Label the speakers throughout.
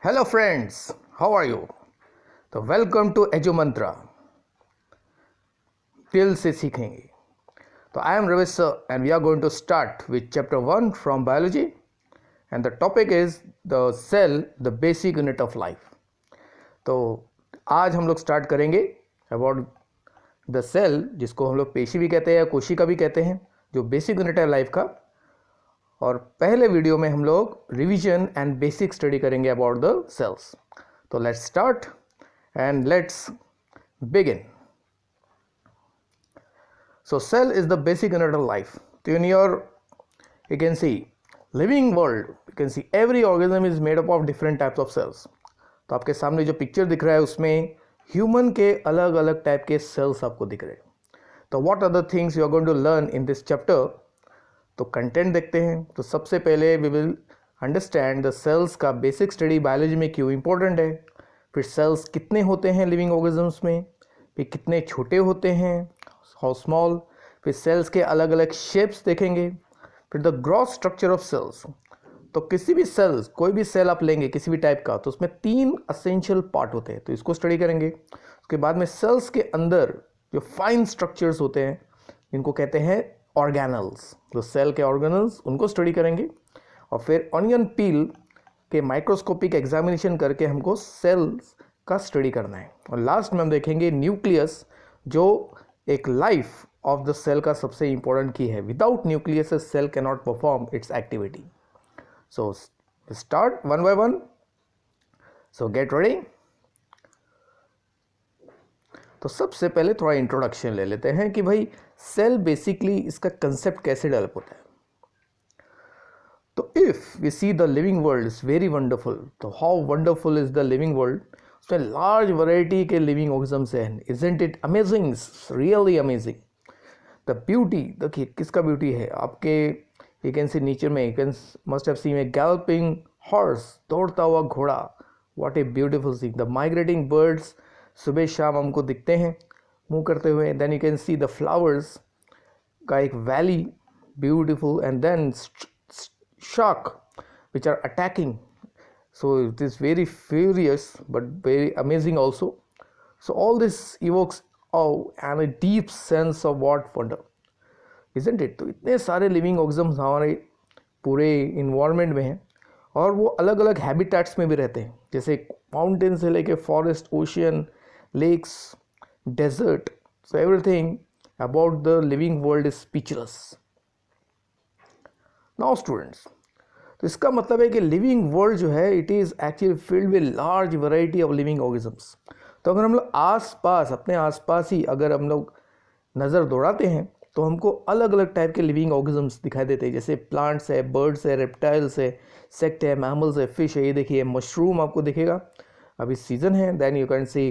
Speaker 1: Hello friends, how are you? तो welcome to एजो मंत्रा दिल से सीखेंगे. तो I am Ravish sir and we are going to start with chapter 1 from biology and the topic is the cell the basic unit of life. तो आज हम लोग स्टार्ट करेंगे अबाउट द सेल, जिसको हम लोग पेशी भी कहते हैं या कोशिका भी कहते हैं, जो बेसिक यूनिट है लाइफ का. और पहले वीडियो में हम लोग रिवीजन एंड बेसिक स्टडी करेंगे अबाउट द सेल्स. तो let's start and let's begin. So cell is the basic unit of life. So in your, you can see living world, you can see every organism is made up of different types of cells. तो आपके सामने जो picture दिख रहा है उसमें human के अलग अलग टाइप के सेल्स आपको दिख रहे हैं. तो what are the things you are going to learn in this chapter. तो कंटेंट देखते हैं. तो सबसे पहले we will understand the cells का बेसिक स्टडी बायोलॉजी में क्यों इंपॉर्टेंट है. फिर सेल्स कितने होते हैं लिविंग ऑर्गेनिजम्स में, फिर कितने छोटे होते हैं, हाउ स्मॉल. फिर सेल्स के अलग अलग शेप्स देखेंगे. फिर the gross structure of cells. तो किसी भी सेल्स, कोई भी सेल आप लेंगे किसी भी टाइप का, तो उसमें 3 असेंशियल पार्ट होते हैं, तो इसको स्टडी करेंगे. उसके बाद में सेल्स के अंदर जो फाइन स्ट्रक्चर्स होते हैं जिनको कहते हैं ऑर्गेनल्स, तो सेल के ऑर्गेनल्स उनको स्टडी करेंगे. और फिर ऑनियन पील के माइक्रोस्कोपिक एग्जामिनेशन करके हमको सेल्स का स्टडी करना है. और लास्ट में हम देखेंगे न्यूक्लियस, जो एक लाइफ ऑफ द सेल का सबसे इंपॉर्टेंट की है. Without nucleus a cell can not perform its activity. So start one by one. So get ready. तो सबसे पहले थोड़ा इंट्रोडक्शन ले लेते हैं कि भाई सेल बेसिकली इसका कंसेप्ट कैसे डेवलप होता है. तो if we see the living world is very wonderful. तो how wonderful is the living world. उसमें लार्ज वैरायटी के लिविंग ऑर्गेनिजम्स हैं. Isn't it amazing, really amazing. The beauty, देखिए किसका ब्यूटी है आपके, यू कैन सी नीचे में, you can must have seen a galloping horse, दौड़ता हुआ घोड़ा. What a beautiful scene. The migrating birds सुबह शाम हमको दिखते हैं मूव करते हुए. Then you can see the flowers का एक valley, beautiful. And then shark which are attacking, so it is very furious but very amazing also. So all this evokes awe and a deep sense of what wonder, isn't it. तो इतने सारे living organisms हमारे पूरे environment में हैं और वो अलग अलग हैबिटेट्स में भी रहते हैं, जैसे माउंटेन से लेके forest, ocean, lakes, desert. So everything about the living world is speechless. Now students, तो इसका मतलब है कि लिविंग वर्ल्ड जो है it is actually filled with large variety of living organisms. तो अगर हम लोग आसपास, अपने आसपास ही अगर हम लोग नज़र दौड़ाते हैं तो हमको अलग अलग टाइप के लिविंग ऑर्गेनिजम्स दिखाई देते हैं, जैसे प्लांट्स है, बर्ड्स है, रेप्टाइल्स है, सेक्ट है, मैमल्स है, फिश है. ये देखिए मशरूम आपको दिखेगा, अभी सीजन है. Then you can see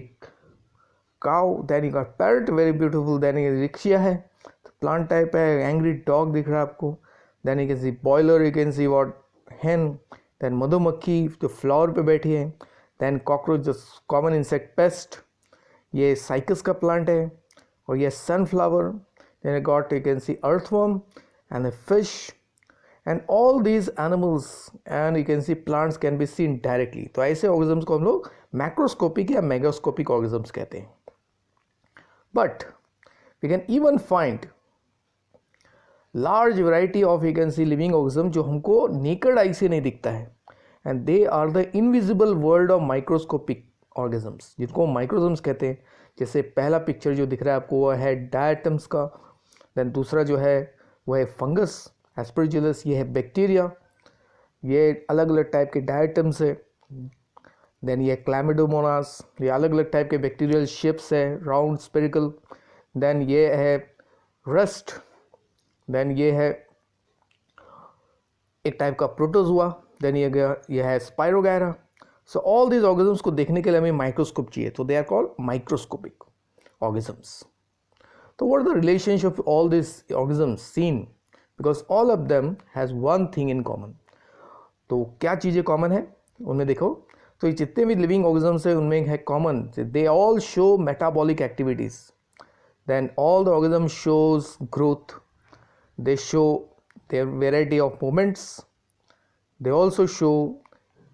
Speaker 1: cow. Then you got parrot, very beautiful. Then ये रिक्शिया है, प्लांट टाइप है. एंग्री डॉग दिख रहा है आपको. Then you can see boiler, you can see what hen. Then मधुमक्खी जो फ्लावर पे बैठी है. देन कॉकरोच जो कॉमन इंसेक्ट पेस्ट, ये साइकस का प्लांट है. और ये sunflower. Then got you can see earthworm and a fish and all these animals and you can C plants can be seen directly. तो ऐसे ऑर्गेनिजम्स को हम लोग मैक्रोस्कोपिक या मेगास्कोपिक ऑर्गेनिजम्स कहते हैं. But we can even find large variety of you can see living organism जो हमको नेकेड आई से नहीं दिखता है. And they are the invisible world of microscopic organisms, जिनको माइक्रोजम्स कहते हैं. जैसे पहला पिक्चर जो दिख रहा है आपको वो है डायटम्स का. देन दूसरा जो है वो है फंगस, एस्परजिलस. ये है बैक्टीरिया. ये अलग अलग टाइप के डायटम्स है. देन ये क्लैमिडोमोनास, ये अलग अलग टाइप के बैक्टीरियल शेप्स है, राउंड, स्पेरिकल. देन ये है रस्ट. देन ये है एक टाइप का प्रोटोजुआ. देन ये है spirogyra. So all these organisms को देखने के लिए हमें माइक्रोस्कोप चाहिए, तो they are called microscopic organisms. तो what are the relationship of all this organisms seen, because all of them has one thing in common. तो क्या चीज़ें कॉमन है उनमें देखो. तो ये जितने भी लिविंग ऑर्गेनिजम्स हैं उनमें है common, they all show metabolic activities. Then all the organism shows growth. They show their variety of movements. They also show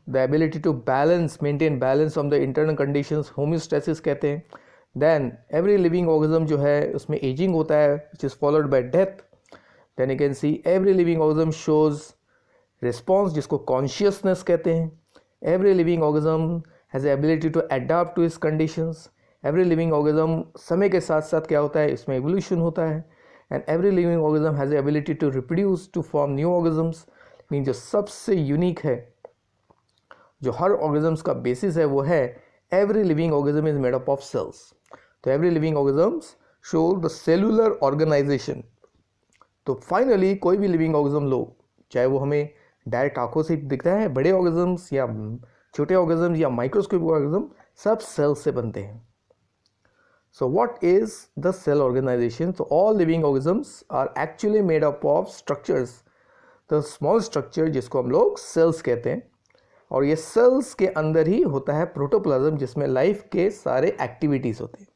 Speaker 1: the ability to balance, maintain balance of the internal conditions, homeostasis कहते हैं. Then every living organism जो है उसमें ageing होता है which is followed by death. Then you can see every living organism shows response जिसको consciousness कहते हैं. Every living organism has ability to adapt to इस कंडीशंस. एवरी लिविंग ऑर्गेनिज्म समय के साथ साथ क्या होता है, इसमें एवोल्यूशन होता है. And every living organism has ability to reproduce, to form new organisms. Mean जो सबसे यूनिक है, जो हर ऑर्गेनिज्म्स का बेसिस है, वो है every living organism is made up of cells. तो every living organisms show the cellular organization. तो फाइनली कोई भी लिविंग ऑर्गेनिज्म लो, चाहे वो हमें डायरेक्ट आंखों से दिखता है, बड़े ऑर्गेनिज्म्स या छोटे ऑर्गेनिज्म या माइक्रोस्कोपिक ऑर्गेनिज्म, सब सेल से बनते हैं. So what is the cell organization? So all living organisms are actually made up of structures. The small structure जिसको हम लोग cells कहते हैं, और ये cells के अंदर ही होता है प्रोटोप्लाज्म जिसमें लाइफ के सारे एक्टिविटीज होते हैं.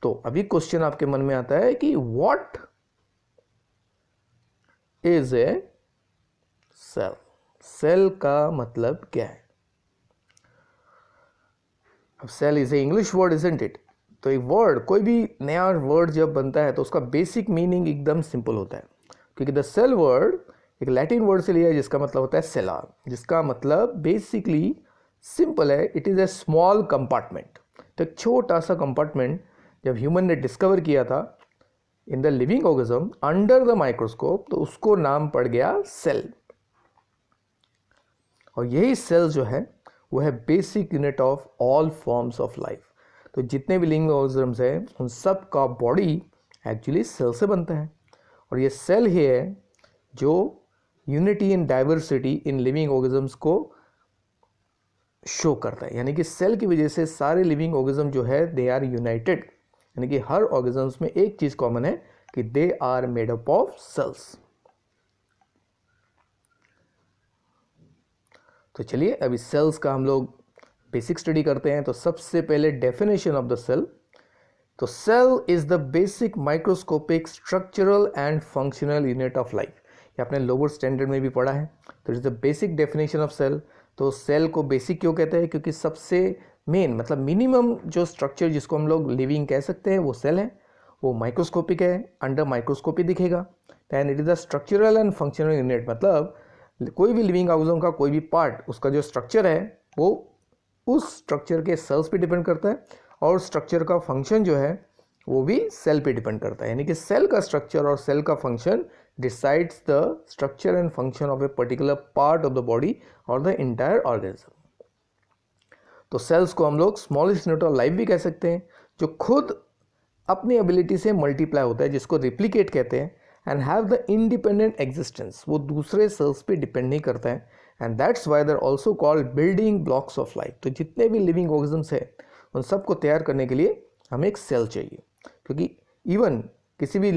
Speaker 1: तो अभी क्वेश्चन आपके मन में आता है कि what is a cell? Cell का मतलब क्या है? अब cell is a English word, isn't it? तो एक वर्ड, कोई भी नया वर्ड जब बनता है तो उसका बेसिक मीनिंग एकदम सिंपल होता है, क्योंकि द सेल वर्ड एक लैटिन वर्ड से लिया है जिसका मतलब होता है सेला, जिसका मतलब बेसिकली सिंपल है, it is a small compartment. तो एक छोटा सा कंपार्टमेंट जब ह्यूमन ने डिस्कवर किया था in the living organism under the microscope, तो उसको नाम पड़ गया सेल. और यही सेल जो है वो है basic unit of all forms of life. तो जितने भी लिविंग ऑर्गेनिज्म्स हैं उन सब का बॉडी एक्चुअली सेल से बनता है. और ये सेल ही है जो unity in diversity in living organisms को शो करता है. यानी कि सेल की वजह से सारे लिविंग ऑर्गेनिज्म जो है दे आर यूनाइटेड. यानी कि हर ऑर्गेनिज्म्स में एक चीज़ कॉमन है कि they are made up of cells. तो चलिए अभी सेल्स का हम लोग बेसिक स्टडी करते हैं. तो सबसे पहले डेफिनेशन ऑफ द सेल. तो cell is the basic microscopic structural and functional unit of life. ये आपने लोअर स्टैंडर्ड में भी पढ़ा है. तो is the basic definition of cell. तो सेल को बेसिक क्यों कहते हैं? क्योंकि सबसे मेन मतलब मिनिमम जो स्ट्रक्चर जिसको हम लोग लिविंग कह सकते हैं वो सेल है. वो माइक्रोस्कोपिक है, अंडर माइक्रोस्कोपी दिखेगा. And it is the structural and functional unit. मतलब कोई भी लिविंग ऑर्गेनिज्म का कोई भी पार्ट, उसका जो स्ट्रक्चर है वो उस स्ट्रक्चर के सेल्स पे डिपेंड करता है, और स्ट्रक्चर का फंक्शन जो है वो भी सेल पे डिपेंड करता है. यानी कि सेल का स्ट्रक्चर और सेल का function decides the structure and function of a particular part of the body और द इंटायर ऑर्गेनिज्म. तो सेल्स को हम लोग स्मॉलेस्ट यूनिट ऑफ लाइफ भी कह सकते हैं, जो खुद अपनी एबिलिटी से मल्टीप्लाई होता है, जिसको रिप्लिकेट कहते हैं. And have the independent existence. वो दूसरे सेल्स पे डिपेंड नहीं करता है. And that's why they are also called building blocks of life. तो जितने भी लिविंग ऑर्गेनिज्म्स है उन सबको तैयार करने के लिए हमें एक सेल चाहिए, क्योंकि इवन किसी भी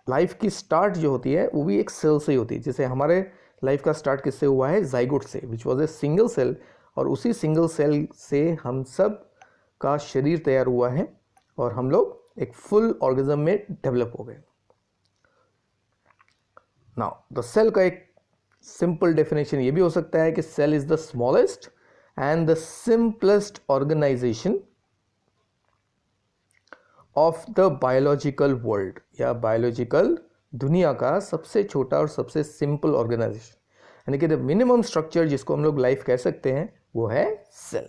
Speaker 1: लाइफ की स्टार्ट जो होती है वो भी एक सेल से ही होती है. जैसे हमारे लाइफ का स्टार्ट किससे हुआ है? जाइगोट से, which was a single cell. और उसी सिंगल सेल से हम सब का शरीर तैयार हुआ है और हम लोग एक फुल ऑर्गेनिज्म में डेवलप हो गए. नाउ द सेल का एक सिंपल डेफिनेशन ये भी हो सकता है कि cell is the smallest and the simplest organisation of the biological world, या बायोलॉजिकल दुनिया का सबसे छोटा और सबसे सिंपल ऑर्गेनाइजेशन. यानी कि द मिनिमम स्ट्रक्चर जिसको हम लोग लाइफ कह सकते हैं वो है सेल.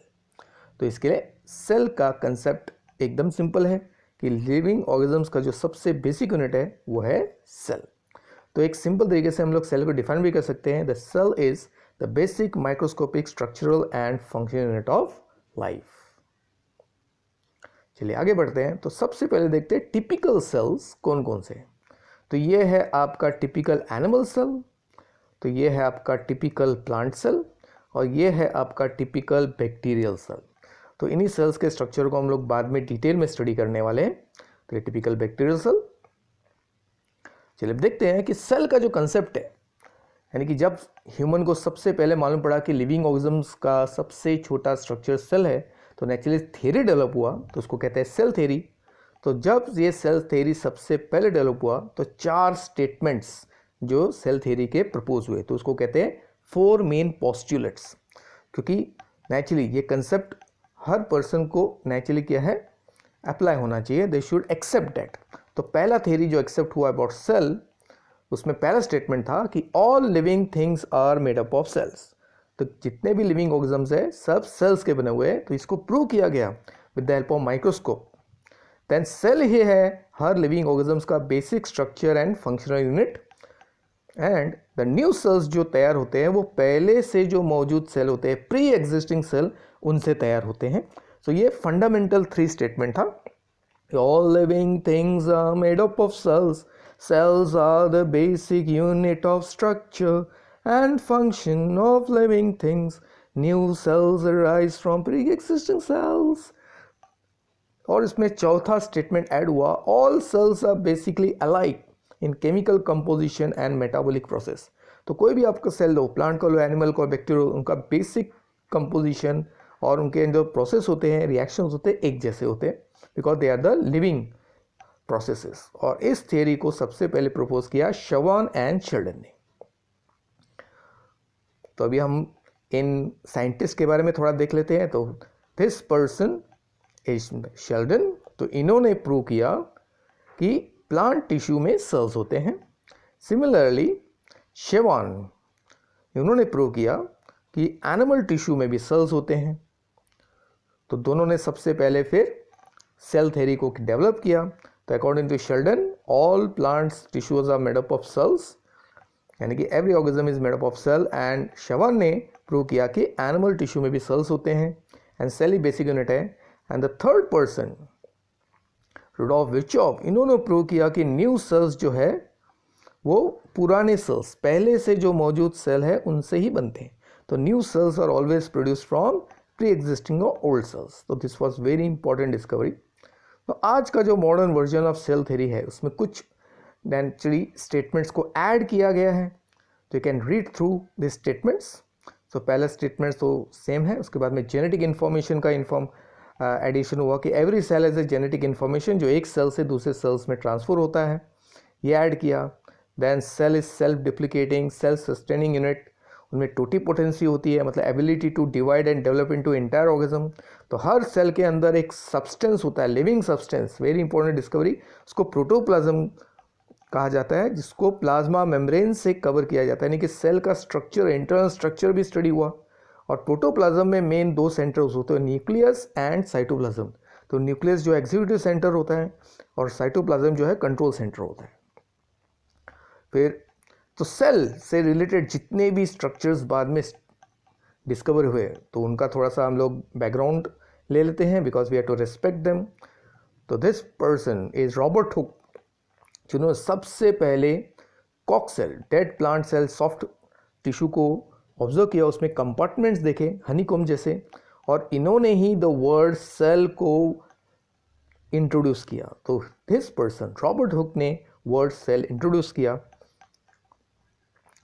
Speaker 1: तो इसके लिए सेल का कंसेप्ट एकदम सिंपल है कि लिविंग ऑर्गेनिज्म्स का जो सबसे बेसिक यूनिट है वो है सेल. तो एक सिंपल तरीके से हम लोग सेल को डिफाइन भी कर सकते हैं. The cell is the basic microscopic structural and functional unit of life. चलिए आगे बढ़ते हैं. तो सबसे पहले देखते हैं टिपिकल सेल्स कौन कौन से हैं. तो ये है आपका टिपिकल एनिमल सेल, तो ये है आपका टिपिकल प्लांट सेल, और ये है आपका टिपिकल बैक्टीरियल सेल. तो इन्हीं सेल्स के स्ट्रक्चर को हम लोग बाद में डिटेल में स्टडी करने वाले हैं. तो ये टिपिकल बैक्टीरियल सेल. चलिए अब देखते हैं कि सेल का जो कंसेप्ट है, यानी कि जब ह्यूमन को सबसे पहले मालूम पड़ा कि लिविंग ऑर्गेनिज्म्स का सबसे छोटा स्ट्रक्चर सेल है, तो नेचुरली थ्योरी डेवलप हुआ, तो उसको कहते हैं सेल थ्योरी. तो जब ये सेल थ्योरी सबसे पहले डेवलप हुआ तो 4 स्टेटमेंट्स जो सेल थ्योरी के प्रपोज हुए, तो उसको कहते हैं 4 मेन पोस्टुलेट्स, क्योंकि नेचुरली ये कंसेप्ट हर पर्सन को नेचुरली क्या है अप्लाई होना चाहिए, दे शुड एक्सेप्ट दैट। तो पहला थ्योरी जो एक्सेप्ट हुआ अबाउट सेल, उसमें पहला स्टेटमेंट था कि all living things are made up of cells. तो जितने भी लिविंग ऑर्गेनिजम्स है सब सेल्स के बने हुए हैं। तो इसको प्रूव किया गया with the help of microscope. Then cell ही है हर लिविंग ऑर्गेनिजम्स का basic structure and functional unit, and the new cells जो तैयार होते हैं वो पहले से जो मौजूद सेल होते हैं, प्री एग्जिस्टिंग सेल, उनसे तैयार होते हैं। तो ये फंडामेंटल 3 स्टेटमेंट था। All living things are made up of cells, cells are the basic unit of structure and function of living things, new cells arise from pre-existing cells। और इसमें चौथा स्टेटमेंट ऐड हुआ, all cells are basically alike in chemical composition and metabolic process. तो कोई भी आपका cell लो, plant का लो, एनिमल का, बैक्टीरिया, उनका बेसिक कंपोजिशन और उनके जो प्रोसेस होते हैं, रिएक्शंस होते हैं, एक जैसे होते हैं, because they are the living processes. और इस थियरी को सबसे पहले प्रपोज किया शवान एंड शेल्डन ने। तो अभी हम इन साइंटिस्ट के बारे में थोड़ा देख लेते हैं। तो दिस पर्सन इज शेल्डन। तो इन्होंने प्रूव किया कि प्लांट टिश्यू में सेल्स होते हैं। सिमिलरली शेवान, इन्होंने प्रूव किया कि एनिमल टिश्यू में भी सेल्स होते हैं। तो दोनों ने सबसे पहले फिर सेल थ्योरी को डेवलप किया। तो according to Schleiden, all plants tissues are made up of cells, यानी कि every organism is made up of cell. And Schwann ने प्रूव किया कि एनिमल टिश्यू में भी सेल्स होते हैं एंड सेल ही बेसिक यूनिट है। And the third person Rudolf Virchow, इन्होंने प्रूव किया कि न्यू सेल्स जो है वो पुराने सेल्स, पहले से जो मौजूद सेल है उनसे ही बनते हैं। तो new cells are always produce from pre existing और ओल्ड सेल्स। तो this was very important discovery. तो आज का जो modern version of cell theory है उसमें कुछ नेचुरली स्टेटमेंट्स को ऐड किया गया है। तो you can read through this statements. तो पहला स्टेटमेंट तो सेम है, उसके बाद में जेनेटिक इन्फॉर्मेशन का एडिशन हुआ कि every cell has a genetic information जो एक सेल से दूसरे सेल्स में ट्रांसफर होता है, ये ऐड किया। Then cell is self duplicating, self sustaining unit, उनमें टोटीपोटेंसी होती है, मतलब ability to divide and develop into entire organism. तो हर सेल के अंदर एक सब्सटेंस होता है, living substance, very important discovery, उसको प्रोटोप्लाज्म कहा जाता है, जिसको प्लाज्मा मेम्ब्रेन से कवर किया जाता है। यानी कि सेल का स्ट्रक्चर, इंटरनल स्ट्रक्चर भी स्टडी हुआ। और प्रोटोप्लाज्म में मेन 2 सेंटर्स होते हैं, न्यूक्लियस एंड साइटोप्लाज्म। तो न्यूक्लियस जो एग्जीक्यूटिव सेंटर होता है और साइटोप्लाज्म जो है कंट्रोल सेंटर होता है। फिर तो सेल से रिलेटेड जितने भी स्ट्रक्चर्स बाद में डिस्कवर हुए तो उनका थोड़ा सा हम लोग बैकग्राउंड ले लेते हैं, because we have to respect them. तो this person is Robert Hooke, जिन्होंने सबसे पहले कॉक cell, dead plant cell, soft tissue को ऑब्जर्व किया, उसमें कंपार्टमेंट्स देखे हनीकॉम जैसे, और इन्होंने ही द वर्ड सेल को इंट्रोड्यूस किया। तो दिस पर्सन रॉबर्ट हुक ने वर्ड सेल इंट्रोड्यूस किया।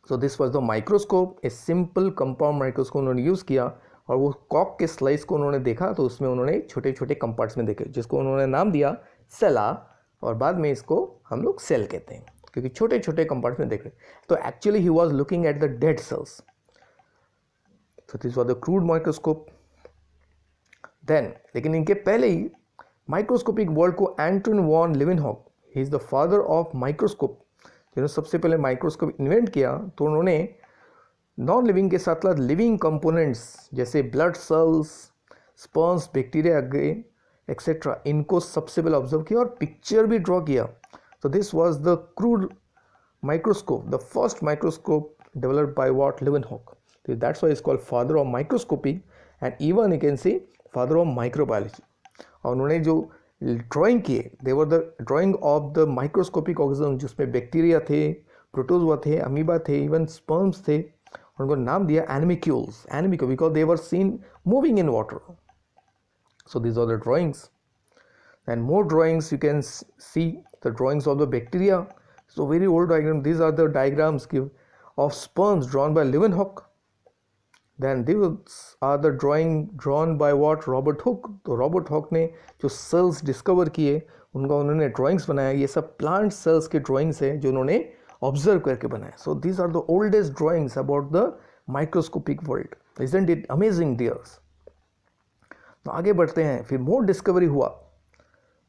Speaker 1: So this was the microscope, a simple compound microscope उन्होंने यूज़ किया। और वो कॉक के स्लाइस को उन्होंने देखा तो उसमें उन्होंने छोटे छोटे कंपार्ट्स में देखे, जिसको उन्होंने नाम दिया सेला, और बाद में इसको हम लोग सेल कहते हैं क्योंकि छोटे छोटे कंपार्ट्स में देख रहे। तो actually he was looking at the dead cells. So this was the crude microscope. Then लेकिन इनके पहले ही माइक्रोस्कोपिक वर्ल्ड को Anton van Leeuwenhoek, he is the father of microscope, जिन्होंने सबसे पहले माइक्रोस्कोप इन्वेंट किया। तो उन्होंने नॉन लिविंग के साथ साथ लिविंग कंपोनेंट्स जैसे blood cells, sperms, bacteria etcetera, इनको सबसे पहले ऑब्जर्व किया और पिक्चर भी ड्रॉ किया। तो this was the crude microscope, the first microscope developed by what Leeuwenhoek. So that's why it's called father of microscopy and even you can say father of microbiology। और उन्होंने जो drawing किए, they were the drawing of the microscopic organism, जिसमें bacteria थे, protozoa थे, amoeba थे, even sperms थे। उनको नाम दिया animalcules, animalcule, because they were seen moving in water. So these are the drawings and more drawings you can see the drawings of the bacteria. So very old diagram, these are the diagrams of sperms drawn by Leeuwenhoek. Then these are the drawing drawn by what? Robert Hooke। तो Robert hoc ने जो sales discover किए उनका उन्होंने drawings बनाया। ये सब plant cells के ड्राइंग्स है जो उन्होंने ऑब्जर्व करके बनाया। So these are the oldest drawings about the microscopic world. Isn't it amazing dears? तो आगे बढ़ते हैं. फिर मोर डिस्कवरी हुआ.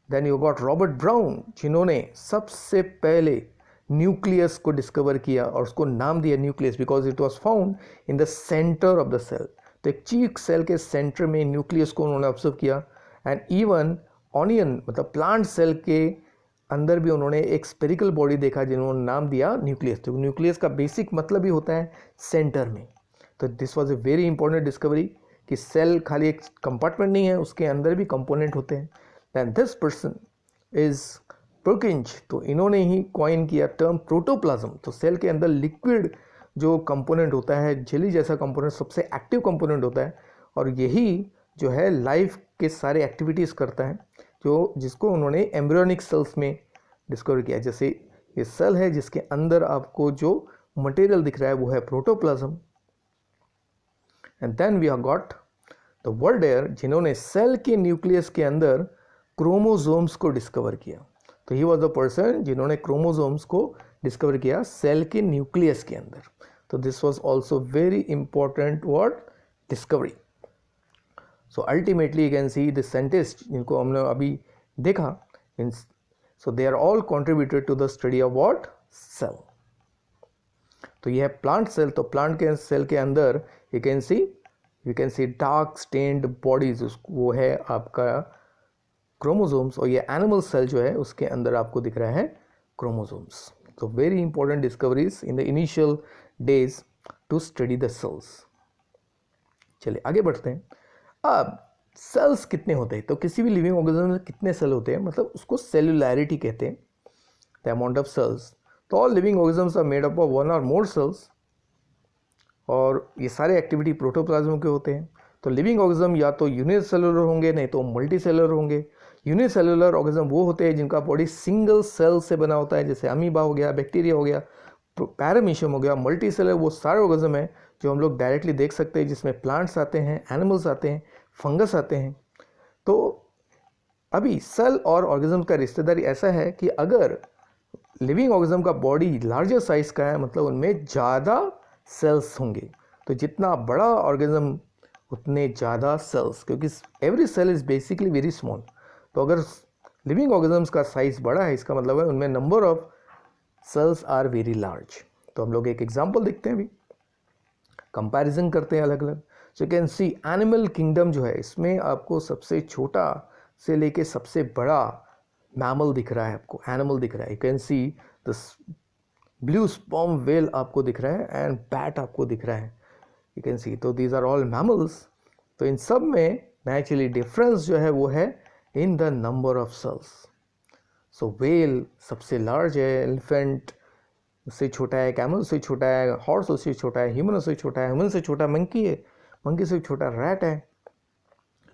Speaker 1: Then you got Robert Brown, जिन्होंने सबसे पहले न्यूक्लियस को डिस्कवर किया और उसको नाम दिया nucleus because it was found in the centre of the cell. तो एक चीक सेल के सेंटर में न्यूक्लियस को उन्होंने ऑब्जर्व किया. एंड इवन ऑनियन मतलब प्लांट सेल के अंदर भी उन्होंने एक स्पेरिकल बॉडी देखा जिन्होंने नाम दिया न्यूक्लियस. तो न्यूक्लियस का बेसिक मतलब ही होता है सेंटर में. तो this was a very important discovery कि सेल खाली एक कंपार्टमेंट नहीं है, उसके अंदर भी कंपोनेंट होते हैं. Then this person is Purkinje. तो इन्होंने ही कॉइन किया टर्म प्रोटोप्लाज्म. तो सेल के अंदर लिक्विड जो कंपोनेंट होता है, जेली जैसा कंपोनेंट सबसे एक्टिव कंपोनेंट होता है और यही जो है लाइफ के सारे एक्टिविटीज़ करता है, जो जिसको उन्होंने एम्ब्रियोनिक सेल्स में डिस्कवर किया. जैसे ये सेल है जिसके अंदर आपको जो मटेरियल दिख रहा है वो है protoplasm. And then we have got the Waldeyer, जिन्होंने सेल के न्यूक्लियस के अंदर क्रोमोसोम्स को डिस्कवर किया. तो ही वॉज द पर्सन जिन्होंने क्रोमोसोम्स को डिस्कवर किया सेल के न्यूक्लियस के अंदर. तो this was also very important world discovery. So ultimately you can see the scientist जिनको हमने अभी देखा, सो they are all contributed to the study of what cell. तो ये है प्लांट सेल. तो प्लांट के सेल के अंदर you can see dark stained bodies, वो है आपका क्रोमोसोम्स. और ये एनिमल सेल जो है उसके अंदर आपको दिख रहा है क्रोमोसोम्स. तो very important discoveries in the initial days to study the cells. चलिए आगे बढ़ते हैं. अब सेल्स कितने होते हैं? तो किसी भी लिविंग ऑर्गेनिज्म में कितने सेल होते हैं, मतलब उसको सेलुलैरिटी कहते हैं, द अमाउंट ऑफ सेल्स. तो all living organisms are made up of one or more sales. और ये सारे एक्टिविटी प्रोटोप्लाज्म के होते हैं. तो लिविंग ऑर्गेनिज्म या तो यूनिसेलुलर होंगे, नहीं तो मल्टीसेलुलर होंगे. यूनिसेलुलर ऑर्गेनिज्म वो होते हैं जिनका बॉडी सिंगल सेल से बना होता है, जैसे अमीबा हो गया, बैक्टीरिया हो गया, पैरामीशियम हो गया. मल्टीसेलुलर वो सारे ऑर्गेनिज्म हैं जो हम लोग डायरेक्टली देख सकते हैं, जिसमें प्लांट्स आते हैं, एनिमल्स आते हैं, फंगस आते हैं. तो अभी सेल और ऑर्गेनिज्म का रिश्तेदारी ऐसा है कि अगर लिविंग ऑर्गेनिज्म का बॉडी लार्जर साइज का है, मतलब उनमें ज़्यादा सेल्स होंगे. तो जितना बड़ा ऑर्गेनिज्म उतने ज़्यादा सेल्स, क्योंकि every cell is basically very small. तो अगर लिविंग ऑर्गेनिज्म्स का साइज बड़ा है, इसका मतलब है उनमें number of cells are very large. तो हम लोग एक एग्जांपल देखते हैं, अभी कंपैरिजन करते हैं अलग अलग. So you can C animal kingdom जो है, इसमें आपको सबसे छोटा से लेके सबसे बड़ा मैमल दिख रहा है, आपको एनिमल दिख रहा है. You can see the blue sperm whale आपको दिख रहा है एंड बैट आपको दिख रहा है. You can see. तो दीज आर ऑल मैमल्स. तो इन सब में नेचुरली डिफरेंस जो है वो है in the number of cells. So whale सबसे लार्ज है, एलिफेंट उससे छोटा है, कैमल से छोटा है, हॉर्स उससे छोटा है, ह्यूमन उससे छोटा है, ह्यूमन से छोटा मंकी है, मंकी से छोटा रैट है.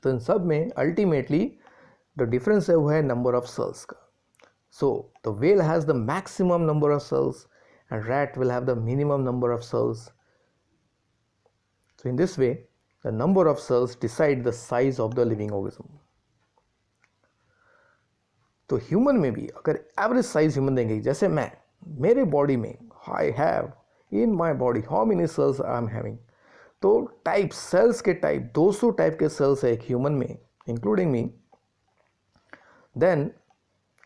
Speaker 1: तो इन सब में अल्टीमेटली द डिफरेंस है वो है नंबर ऑफ सेल्स का. So the whale has the maximum number of cells and rat will have the minimum number of cells. So in this way, the number of cells decide the size of the living organism. तो human में भी अगर average size human देंगे, जैसे मेरे body में I have in my body how many cells I am having. तो type cells के टाइप 200 टाइप के सेल्स है एक ह्यूमन में, including me. Then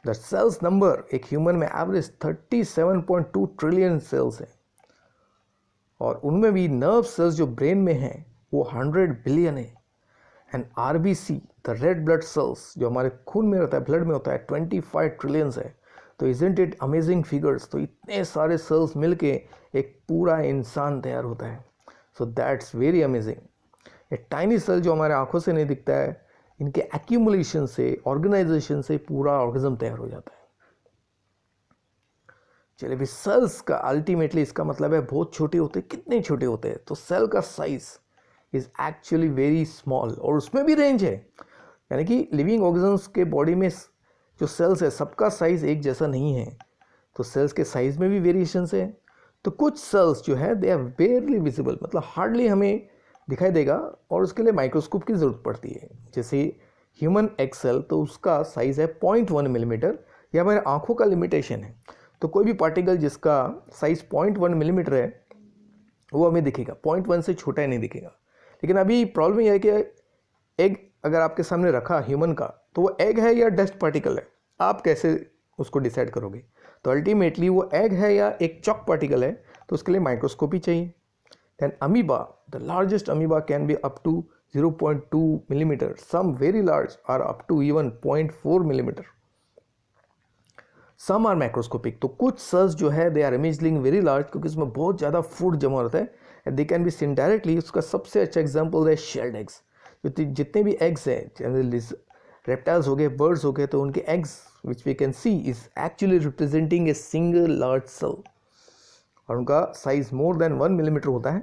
Speaker 1: the cells number एक ह्यूमन में एवरेज 37.2 ट्रिलियन सेल्स है. और उनमें भी नर्व सेल्स जो ब्रेन में हैं वो 100 बिलियन है. And RBC the red blood cells जो हमारे खून में रहता है, ब्लड में होता है, 25 ट्रिलियंस है. तो इजंट इट अमेजिंग फिगर्स. तो इतने सारे सेल्स मिलके एक पूरा इंसान तैयार होता है. So that's very amazing. ये टाइनी सेल जो हमारे आंखों से नहीं दिखता है, इनके एक्यूमुलेशन से, ऑर्गेनाइजेशन से पूरा ऑर्गेनिज्म तैयार हो जाता है. चलिए भी सेल्स का अल्टीमेटली इसका मतलब है बहुत छोटे होते हैं. कितने छोटे होते हैं? तो सेल का size is actually very small और उसमें भी रेंज है. यानी कि लिविंग ऑर्गेनिज्म्स के बॉडी में जो सेल्स है सबका साइज एक जैसा नहीं है. तो सेल्स के साइज में भी वेरिएशंस है. तो कुछ सेल्स जो है दे आर बेयरली विजिबल, मतलब हार्डली हमें दिखाई देगा और उसके लिए माइक्रोस्कोप की ज़रूरत पड़ती है. जैसे ह्यूमन एग सेल, तो उसका साइज़ है 0.1 मिलीमीटर. यह हमारे आँखों का लिमिटेशन है. तो कोई भी पार्टिकल जिसका साइज़ 0.1 मिलीमीटर है वो हमें दिखेगा, 0.1 से छोटा ही नहीं दिखेगा। लेकिन अभी प्रॉब्लम यह है कि एग अगर आपके सामने रखा ह्यूमन का, तो वो एग है या डस्ट पार्टिकल है, आप कैसे उसको डिसाइड करोगे? तो अल्टीमेटली वो एग है या एक चॉक पार्टिकल है, तो उसके लिए माइक्रोस्कोपी चाहिए। Then amoeba, the largest amoeba can be up to 0.2 millimeter, some very large are up to even 0.4 millimeter. Some are macroscopic, तो कुछ सेल्स जो है they are amazing very large, क्योंकि इसमें बहुत ज़्यादा फूड जमा होता है and they can be seen directly. उसका सबसे अच्छा एग्जांपल है शेल्ड एग्स। जितने भी एग्स हैं, रेप्टाइल्स हो गए, बर्ड्स हो गए, तो उनके eggs which we can see is actually representing a single large cell, और उनका साइज मोर देन 1 millimeter होता है।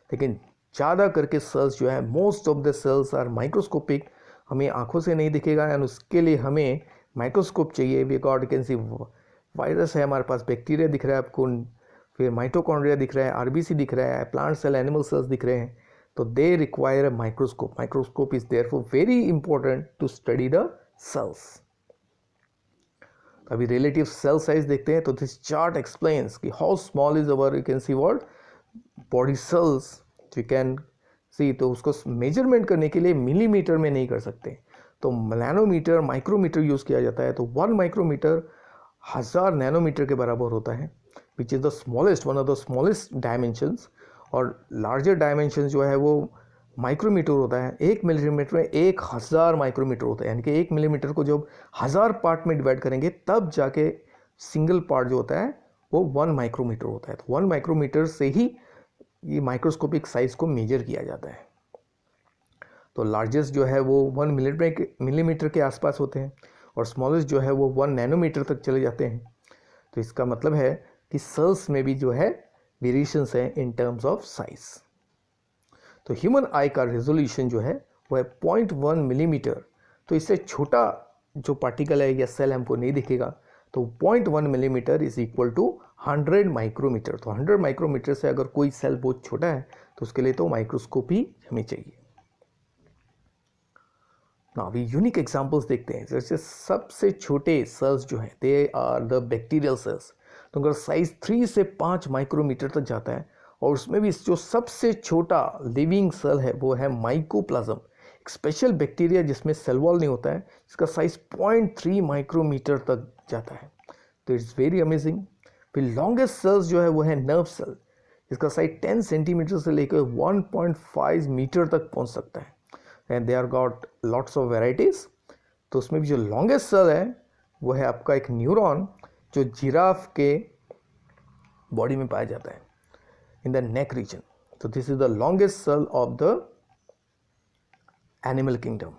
Speaker 1: लेकिन ज़्यादा करके सेल्स जो है, most of the cells are microscopic, हमें आंखों से नहीं दिखेगा एंड उसके लिए हमें माइक्रोस्कोप चाहिए। We got can see virus है हमारे पास, बैक्टीरिया दिख रहा है आपको, फिर माइटोकॉन्ड्रिया दिख रहा है, आरबीसी दिख रहा है, प्लांट सेल, एनिमल सेल्स दिख रहे हैं, तो they require a microscope. Microscope is therefore very important to study the cells. अभी रिलेटिव सेल साइज देखते हैं, तो दिस चार्ट एक्सप्लेन्स कि how small is our, you can see what body cells you can see. तो उसको measurement करने के लिए मिलीमीटर में नहीं कर सकते, तो नैनोमीटर, माइक्रोमीटर यूज़ किया जाता है। तो 1 माइक्रोमीटर 1000 नैनोमीटर के बराबर होता है, which is the smallest, one of the smallest dimensions. और लार्जर डायमेंशन जो है वो माइक्रोमीटर होता है। 1 मिलीमीटर में 1000 माइक्रोमीटर होता है, यानी कि 1 मिलीमीटर को जब 1000 पार्ट में डिवाइड करेंगे तब जाके सिंगल पार्ट जो होता है वो 1 माइक्रोमीटर होता है। तो 1 माइक्रोमीटर से ही ये माइक्रोस्कोपिक साइज को मेजर किया जाता है। तो लार्जेस्ट जो है वो 1 मिलीमीटर के आसपास होते हैं, और स्मॉलेस्ट जो है वो 1 नैनोमीटर तक चले जाते हैं। तो इसका मतलब है कि सेल्स में भी जो है वेरिएशंस हैं इन टर्म्स ऑफ साइज। तो ह्यूमन आई का रेजोल्यूशन जो है वो है 0.1 मिलीमीटर। तो इससे छोटा जो पार्टिकल है या सेल हमको नहीं दिखेगा, तो 0.1 millimetre is equal to 100 micrometre. तो 100 माइक्रोमीटर से अगर कोई सेल बहुत छोटा है तो उसके लिए तो माइक्रोस्कोप ही हमें चाहिए। ना अभी यूनिक एग्जांपल्स देखते हैं। जैसे सबसे छोटे सेल्स जो हैं they are the bacterial cells. तो अगर साइज 3 से 5 माइक्रोमीटर तक जाता है, और उसमें भी जो सबसे छोटा लिविंग सेल है वो है माइकोप्लाज्म, एक स्पेशल बैक्टीरिया जिसमें सेल वॉल नहीं होता है, जिसका साइज 0.3 माइक्रोमीटर तक जाता है। तो इट्स वेरी अमेजिंग। फिर लॉन्गेस्ट सेल्स जो है वो है नर्व सेल, जिसका साइज 10 सेंटीमीटर से लेकर 1.5 मीटर तक पहुंच सकता है, and they are got lots of varieties. तो उसमें भी जो लॉन्गेस्ट सेल है वो है आपका एक न्यूरॉन, जो जिराफ के बॉडी में पाया जाता है इन द नेक रीजन। तो this is the longest cell of the animal kingdom.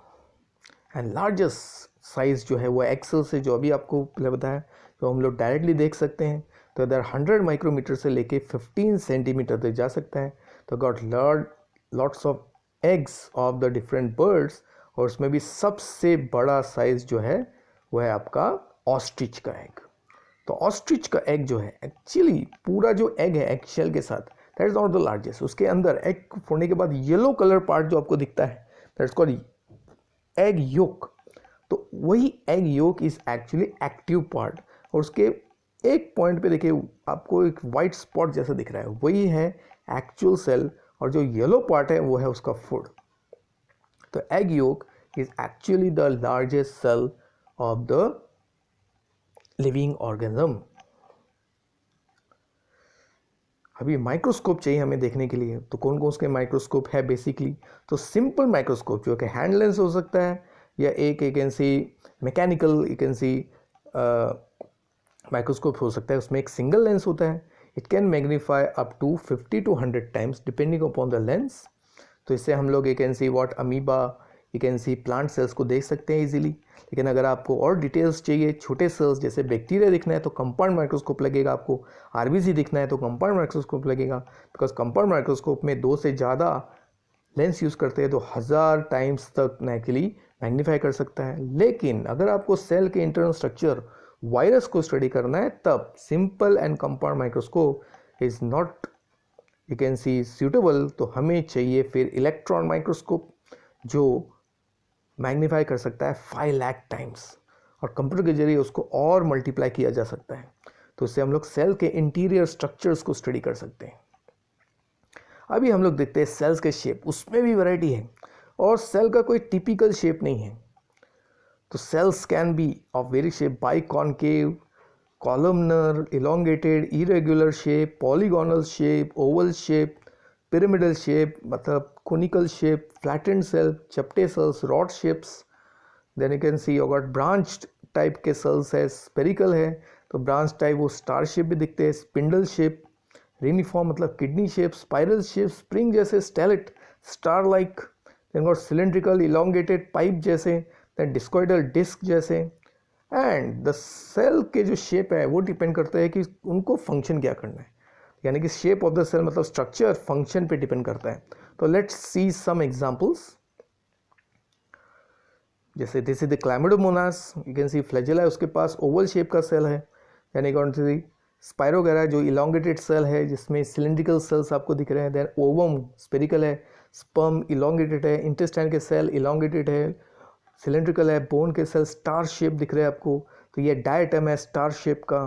Speaker 1: And largest size जो है वो एक्सेल से, जो अभी आपको पहले बताया, जो हम लोग डायरेक्टली देख सकते हैं, तो इधर 100 माइक्रोमीटर से लेके 15 सेंटीमीटर तक जा सकता है। तो got lots of eggs of the different birds, और उसमें भी सबसे बड़ा साइज जो है वो है आपका ऑस्ट्रिच का एग। तो ऑस्ट्रिच का एग जो है एक्चुअली पूरा जो एग है एग शेल के साथ, that is not the largest. उसके अंदर एग फोड़ने के बाद येलो कलर पार्ट जो आपको दिखता है, दैट्स कॉल्ड एग योक। तो वही egg yolk is actually active part, और उसके एक पॉइंट पे देखिए आपको एक वाइट स्पॉट जैसा दिख रहा है, वही है एक्चुअल सेल, और जो येलो पार्ट है वो है उसका फूड। तो egg yolk is actually the largest cell of the living organism. अभी माइक्रोस्कोप चाहिए हमें देखने के लिए, तो कौन कौन से माइक्रोस्कोप है बेसिकली? तो सिंपल माइक्रोस्कोप जो कि हैंड लेंस हो सकता है, या एक you can see mechanical you can see microscope हो सकता है। उसमें एक सिंगल लेंस होता है, it can magnify up to 50 to 100 times depending upon the lens. तो इससे हम लोग you can see what amoeba, you can see plant cells को देख सकते हैं इजीली। लेकिन अगर आपको और डिटेल्स चाहिए, छोटे सेल्स जैसे बैक्टीरिया दिखना है तो कंपाउंड माइक्रोस्कोप लगेगा, आपको आरबीसी दिखना है तो कंपाउंड माइक्रोस्कोप लगेगा, बिकॉज कंपाउंड माइक्रोस्कोप में 2 से ज़्यादा लेंस यूज़ करते हैं, तो 1000 टाइम्स तक एक्चुअली मैग्नीफाई कर सकता है। लेकिन अगर आपको सेल के इंटरनल स्ट्रक्चर, वायरस को स्टडी करना है, तब simple and compound microscope is not you can C suitable. तो हमें चाहिए फिर इलेक्ट्रॉन माइक्रोस्कोप, जो मैग्नीफाई कर सकता है 5 लाख टाइम्स, और कंप्यूटर के जरिए उसको और मल्टीप्लाई किया जा सकता है। तो इससे हम लोग सेल के इंटीरियर स्ट्रक्चर्स को स्टडी कर सकते हैं। अभी हम लोग देखते हैं सेल्स के शेप, उसमें भी वैरायटी है और सेल का कोई टिपिकल शेप नहीं है। तो cells can be of various shape, biconcave, columnar, elongated, irregular shape, polygonal shape, oval shape, pyramidal shape, मतलब conical shape, flattened cell, chapter cells, rod shapes. Then you can see you got branched type के cells है, spherical है तो branch type वो star shape भी दिखते हैं, spindle shape, reniform मतलब kidney shape, spiral shape, spring जैसे, stellate, star like, then got cylindrical, elongated, pipe जैसे, then discoidal disc जैसे। एंड द सेल के जो शेप है वो डिपेंड करता है कि उनको फंक्शन क्या करना है, यानी कि शेप ऑफ द सेल मतलब स्ट्रक्चर फंक्शन पे डिपेंड करता है। तो लेट्स सी सम एग्जांपल्स। जैसे this is the Chlamydomonas, you can see flagella है, उसके पास ओवल शेप का सेल है, यानी कौन सी स्पाइरोगेरा जो इलोंगेटेड सेल है जिसमें सिलिंड्रिकल सेल्स आपको दिख रहे हैं। देन ओवम स्पेरिकल है, स्पर्म इलोंगेटेड है, इंटेस्टाइन के सेल इलोंगेटेड है, सिलेंड्रिकल है, बोन के सेल स्टार शेप दिख रहे हैं आपको, तो ये डायटम है स्टार शेप का।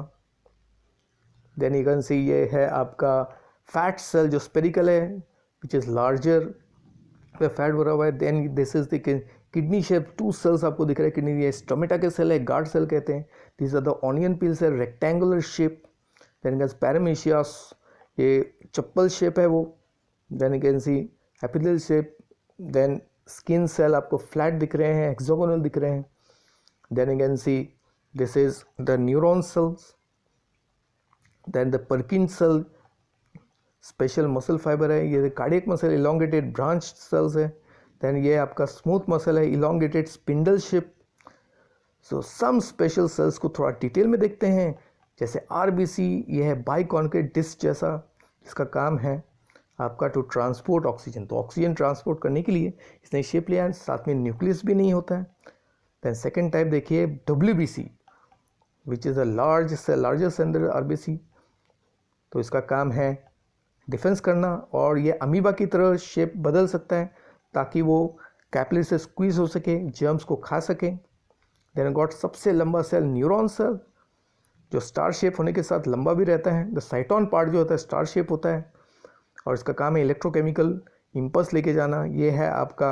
Speaker 1: देन यू कैन सी ये है आपका फैट सेल जो स्पेरिकल है विच इज़ लार्जर, फैट भरा हुआ है। Then this is the kidney shape, two cells आपको दिख रहे हैं किडनी, ये स्टोमेटा के सेल है, गार्ड सेल कहते हैं। This are the onion peels है, rectangular shape. Then can paramecia, ये चप्पल शेप है वो। Then you can see epithelial shape. Then skin cell आपको फ्लैट दिख रहे हैं, हेक्सागोनल दिख रहे हैं। Then you can see this is the neuron cells. Then the Purkinje cell special muscle fibre है, ये cardiac muscle elongated branch cells है। देन ये आपका स्मूथ मसल है, इलोंगेटेड स्पिंडल शेप। सो सम स्पेशल सेल्स को थोड़ा डिटेल में देखते हैं, जैसे आरबीसी, ये है बाइकॉन्केव डिस्क जैसा, इसका काम है आपका टू ट्रांसपोर्ट ऑक्सीजन, तो ऑक्सीजन ट्रांसपोर्ट करने के लिए इसने शेप लिया है, साथ में न्यूक्लियस भी नहीं होता है। देन सेकेंड टाइप देखिए WBC which is a large cell, largest cell RBC, तो इसका काम है डिफेंस करना, और ये अमीबा की तरह शेप बदल सकता है ताकि वो कैपिलरी से स्क्वीज हो सके, जर्म्स को खा सके। देन गॉट सबसे लंबा सेल न्यूरॉन सेल जो स्टार शेप होने के साथ लंबा भी रहता है। द साइटोन पार्ट जो होता है स्टार शेप होता है और इसका काम है इलेक्ट्रोकेमिकल इंपल्स लेके जाना। ये है आपका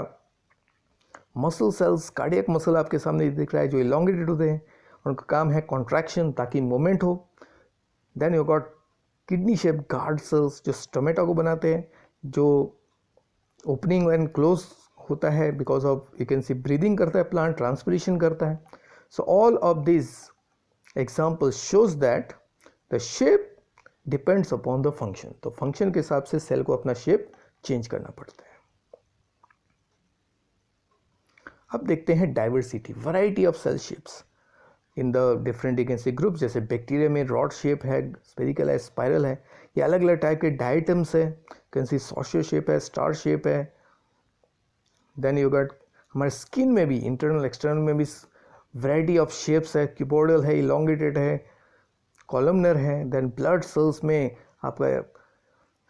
Speaker 1: मसल सेल्स, कार्डियक मसल आपके सामने दिख रहा है जो इलोंगेटेड होते हैं, उनका काम है कॉन्ट्रैक्शन ताकि मूवमेंट हो। Then you got kidney shape guard cells जो स्टोमेटा को बनाते हैं, जो ओपनिंग एंड क्लोज होता है because of you can see breathing करता है प्लांट, ट्रांसपिरेशन करता है। So all of this example shows that the shape depends upon the function, तो फंक्शन के हिसाब से सेल को अपना शेप चेंज करना पड़ता है। अब देखते हैं diversity, variety of cell shapes in the different you can see groups. जैसे बैक्टीरिया में रॉड शेप है, स्पेरिकल है, स्पाइरल है, ये अलग अलग टाइप के डायटम्स है। कैन सी सॉशियो शेप है, स्टार शेप है। देन यू गॉट हमारे स्किन में भी इंटरनल एक्सटर्नल में भी वैरायटी ऑफ शेप्स है, क्यूबोइडल है, इलोंगेटेड है, कॉलमनर है। देन ब्लड सेल्स में आपका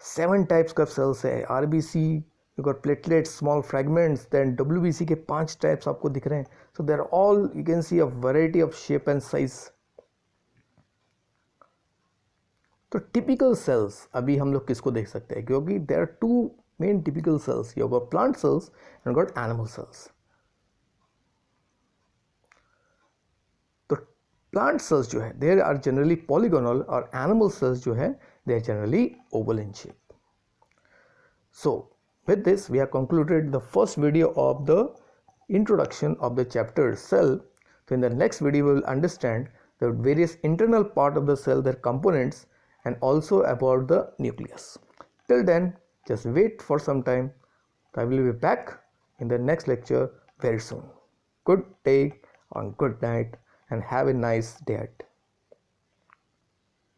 Speaker 1: 7 टाइप्स का सेल्स है, RBC, you got platelet, small fragments. Then WBC के 5 टाइप्स आपको दिख रहे हैं। So there all you can see a variety of shape and size. तो टिपिकल सेल्स अभी हम लोग किसको देख सकते हैं, क्योंकि there are 2 main typical cells, you got plant cells and got animal cells. तो प्लांट सेल्स जो है देर आर जनरली पॉलीगोनल और एनिमल सेल्स जो है they are generally oval in shape. So with this we have concluded the first video of the introduction of the chapter cell. So in the next video we will understand the various internal part of the cell, their components, and also about the nucleus. Till then just wait for some time. I will be back in the next lecture very soon. Good day and good night and have a nice day.